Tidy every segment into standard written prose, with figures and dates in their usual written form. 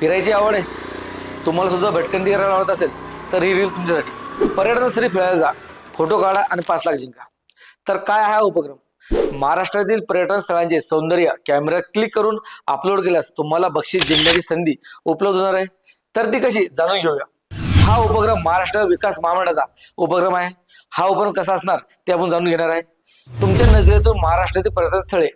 फिरायची आवड आहे, तुम्हाला सुद्धा भटकंती करायला आवडत असेल तर ही रील तुमच्यासाठी. पर्यटनस्थळी फिरायला जा, फोटो काढा आणि 5 लाख जिंका. तर काय हा उपक्रम? महाराष्ट्रातील पर्यटन स्थळांचे सौंदर्य कॅमेऱ्यात क्लिक करून अपलोड केल्यास तुम्हाला बक्षीस जिंकण्याची संधी उपलब्ध होणार आहे. तर ती कशी जाणून घेऊया. हा उपक्रम महाराष्ट्र विकास महामंडळाचा उपक्रम आहे. हा उपक्रम कसा असणार ते आपण जाणून घेणार आहे. तुमच्या नजरेतून महाराष्ट्रातील पर्यटन स्थळे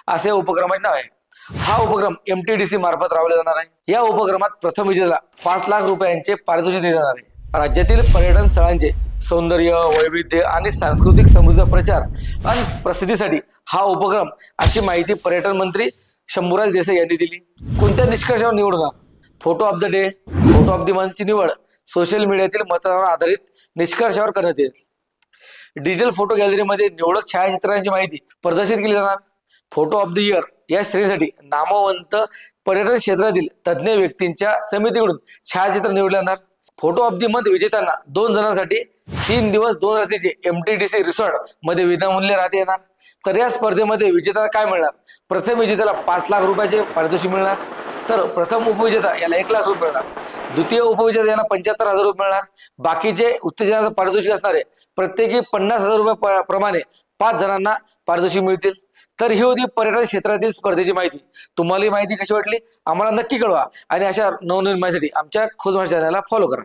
असे उपक्रमाचे नाव आहे. हा उपक्रम MTDC मार्फत राबवला जाणार आहे. या उपक्रमात प्रथम विजेत्याला 5 लाख रुपयांचे पारितोषिक दिले जाणार आहे. राज्यातील पर्यटन स्थळांचे सौंदर्य, वैविध्य आणि सांस्कृतिक समृद्ध प्रचार आणि प्रसिद्धीसाठी हा उपक्रम अशी माहिती पर्यटन मंत्री शंभूराज देसाई यांनी दिली. कोणत्या निष्कर्षावर निवड होणार? Photo of the day, photo of the मंथची निवड सोशल मीडियातील मतांवर आधारित निष्कर्षावर करण्यात येईल. डिजिटल फोटो गॅलरीमध्ये निवडक छायाचित्रांची माहिती प्रदर्शित केली जाणार. फोटो ऑफ द इयर या श्रेणीसाठी नामवंत पर्यटन क्षेत्रातील तज्ज्ञ व्यक्तींच्या समितीकडून छायाचित्र निवडले जाणार. फोटो ऑफ द मंथ विजेत्यांना 2 जणांसाठी 3 दिवस 2 रात्रीचे MTDC रिसॉर्ट मध्ये विनामूल्य राहते येणार. तर या स्पर्धेमध्ये विजेत्याला काय मिळणार? प्रथम विजेत्याला 5 लाख रुपयाचे पारितोषिक मिळणार. तर प्रथम उपविजेता याला 1 लाख रुपये मिळणार. द्वितीय उपविजेता याला 75,000 रुपये मिळणार. बाकीचे उत्तेजनाचं पारितोषिक असणारे प्रत्येकी 50,000 रुपये प्रमाणे 5 जणांना पारितोषिक मिळतील. तर ही होती पर्यटन क्षेत्रातील स्पर्धेची माहिती. तुम्हाला ही माहिती कशी वाटली आम्हाला नक्की कळवा आणि अशा नवनवीन माहितीसाठी आमच्या खोज चॅनलला फॉलो करा.